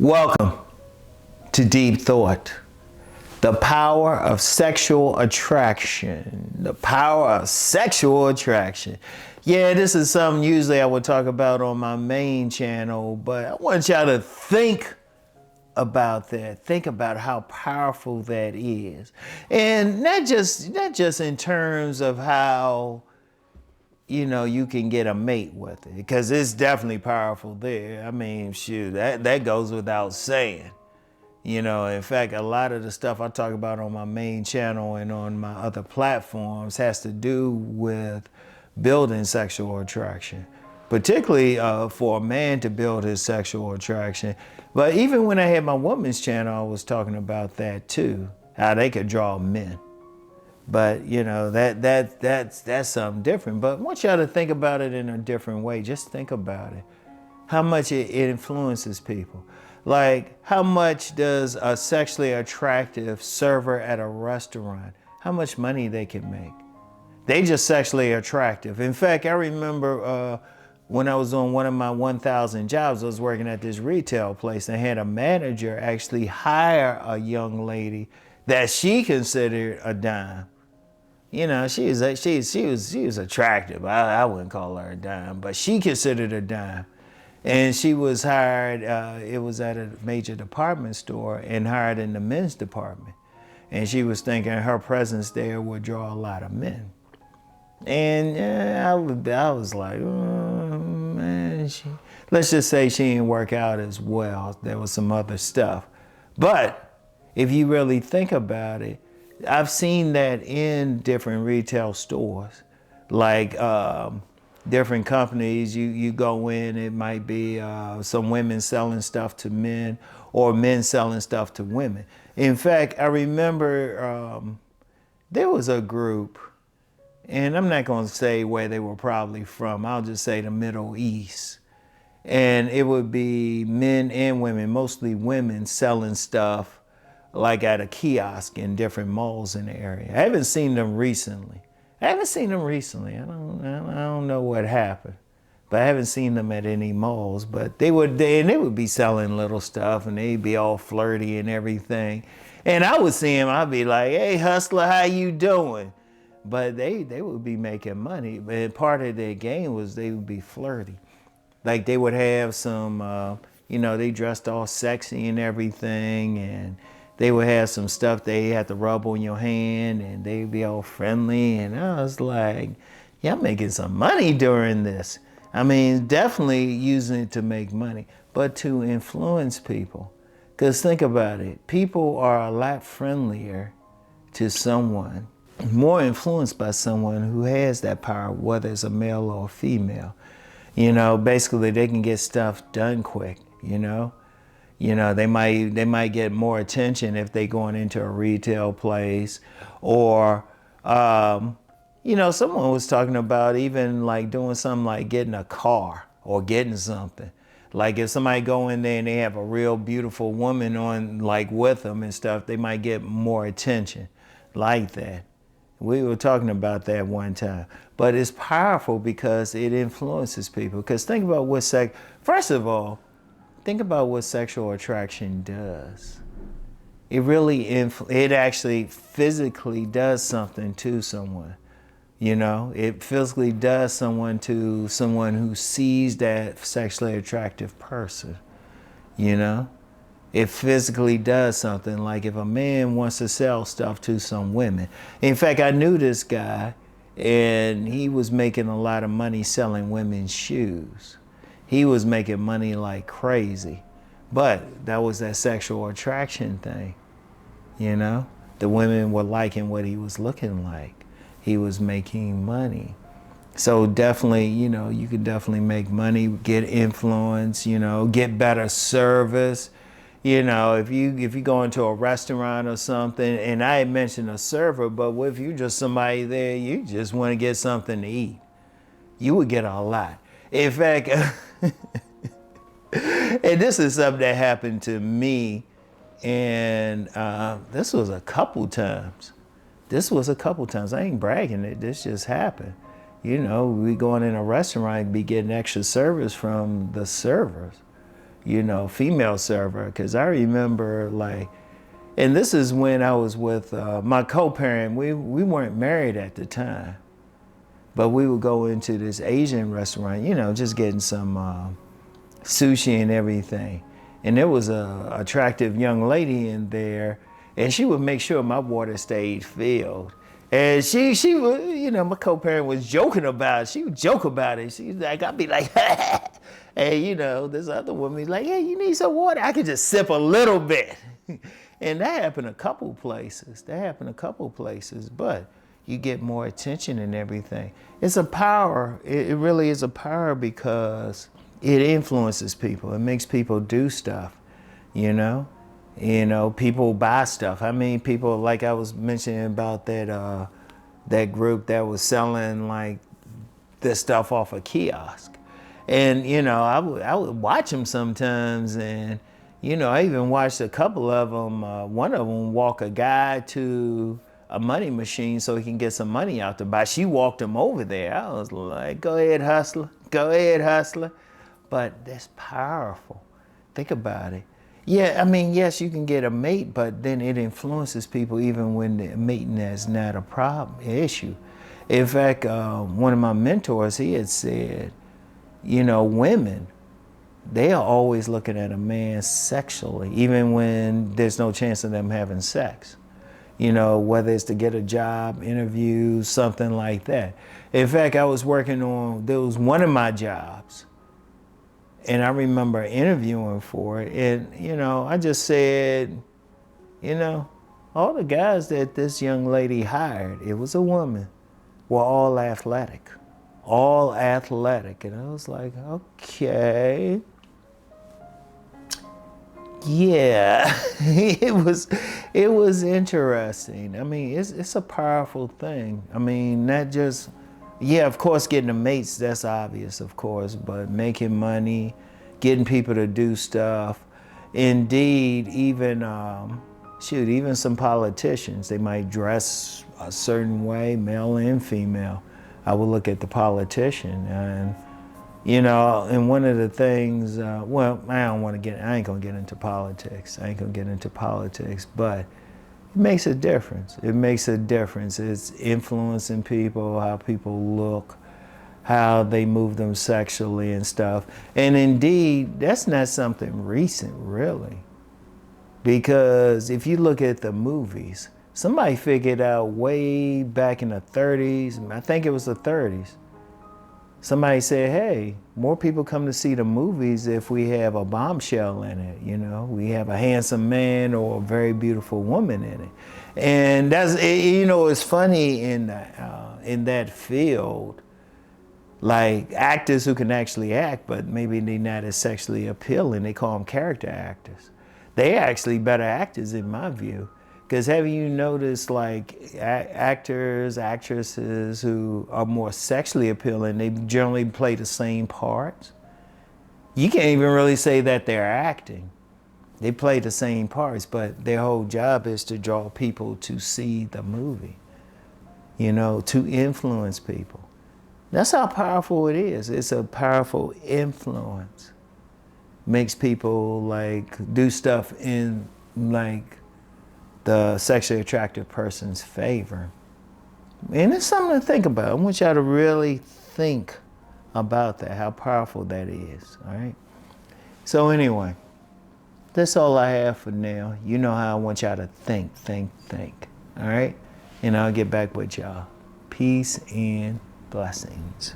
Welcome to Deep Thought. The power of sexual attraction. The power of sexual attraction. Yeah, this is something usually I would talk about on my main channel, but I want y'all to think about that. Think about how powerful that is. And not just in terms of how you can get a mate with it, because it's definitely powerful there. I mean, shoot, that goes without saying. In fact, a lot of the stuff I talk about on my main channel and on my other platforms has to do with building sexual attraction, particularly for a man to build his sexual attraction. But even when I had my woman's channel, I was talking about that too, how they could draw men. But that's something different. But I want y'all to think about it in a different way. Just think about it. How much it influences people. Like, how much does a sexually attractive server at a restaurant, how much money they can make? They just sexually attractive. In fact, I remember when I was on one of my 1,000 jobs, I was working at this retail place and had a manager actually hire a young lady that she considered a dime. She was attractive. I wouldn't call her a dime, but she considered a dime. And she was hired, it was at a major department store, and hired in the men's department. And she was thinking her presence there would draw a lot of men. And I was like, oh, man, let's just say she didn't work out as well. There was some other stuff. But if you really think about it, I've seen that in different retail stores, like different companies. You go in, it might be some women selling stuff to men or men selling stuff to women. In fact, I remember there was a group, and I'm not going to say where they were probably from. I'll just say the Middle East. And it would be men and women, mostly women, selling stuff like at a kiosk in different malls in the area. I haven't seen them recently. I don't know what happened, but I haven't seen them at any malls. But they would be selling little stuff, and they'd be all flirty and everything. And I would see them, I'd be like, "Hey, hustler, how you doing?" But they would be making money. But part of their game was they would be flirty. Like they would have some, they dressed all sexy and everything, and they would have some stuff they had to rub on your hand, and they'd be all friendly. And I was like, yeah, I'm making some money during this. I mean, definitely using it to make money, but to influence people. Because think about it, people are a lot friendlier to someone, more influenced by someone who has that power, whether it's a male or a female. Basically they can get stuff done quick, they might get more attention if they going into a retail place, or someone was talking about even like doing something like getting a car or getting something. Like if somebody go in there and they have a real beautiful woman on like with them and stuff, they might get more attention like that. We were talking about that one time. But it's powerful because it influences people. Because think about first of all, think about what sexual attraction does. It actually physically does something to someone. It physically does something to someone who sees that sexually attractive person. It physically does something. Like if a man wants to sell stuff to some women. In fact, I knew this guy, and he was making a lot of money selling women's shoes. He was making money like crazy. But that was that sexual attraction thing. The women were liking what he was looking like. He was making money. So definitely, you could definitely make money, get influence, get better service. If you go into a restaurant or something, and I had mentioned a server, but what if you just somebody there, you just want to get something to eat? You would get a lot. In fact, and this is something that happened to me, and this was a couple times. I ain't bragging it. This just happened. We going in a restaurant, be getting extra service from the servers. female server. Because I remember, like, and this is when I was with my co-parent. We weren't married at the time, but we would go into this Asian restaurant, just getting some sushi and everything. And there was a attractive young lady in there, and she would make sure my water stayed filled. And she was, my co-parent was joking about it. She would joke about it. She's like, I'd be like, and this other woman's like, hey, you need some water? I could just sip a little bit. And that happened a couple places. But you get more attention and everything. It's a power. It really is a power because it influences people. It makes people do stuff, people buy stuff. I mean, people, like I was mentioning about that group that was selling like this stuff off a kiosk. And, I would watch them sometimes, and, I even watched a couple of them. One of them walk a guy to a money machine so he can get some money out to buy. She walked him over there. I was like, go ahead, hustler. Go ahead, hustler. But that's powerful. Think about it. Yeah, I mean, yes, you can get a mate, but then it influences people even when the mating is not a problem, issue. In fact, one of my mentors, he had said, women, they are always looking at a man sexually, even when there's no chance of them having sex. Whether it's to get a job, interview, something like that. In fact, there was one of my jobs, and I remember interviewing for it, and, I just said, all the guys that this young lady hired, it was a woman, were all athletic. And I was like, okay. Yeah, it was interesting. I mean, it's a powerful thing. I mean, not just, of course, getting the mates, that's obvious, of course, but making money, getting people to do stuff. Indeed, even some politicians, they might dress a certain way, male and female. I would look at the politician, and and one of the things, I ain't gonna get into politics. But it makes a difference. It's influencing people, how people look, how they move them sexually and stuff. And indeed, that's not something recent, really. Because if you look at the movies, somebody figured out way back in the 30s, I think it was the 30s, somebody said, hey, more people come to see the movies if we have a bombshell in it, we have a handsome man or a very beautiful woman in it. And that's, it's funny in that field, like actors who can actually act, but maybe they're not as sexually appealing, they call them character actors. They're actually better actors in my view. Because have you noticed, like, actors, actresses who are more sexually appealing, they generally play the same parts? You can't even really say that they're acting. They play the same parts, but their whole job is to draw people to see the movie, to influence people. That's how powerful it is. It's a powerful influence. Makes people, like, do stuff in, like, the sexually attractive person's favor. And it's something to think about. I want y'all to really think about that, how powerful that is, all right? So anyway, that's all I have for now. You know how I want y'all to think, all right? And I'll get back with y'all. Peace and blessings.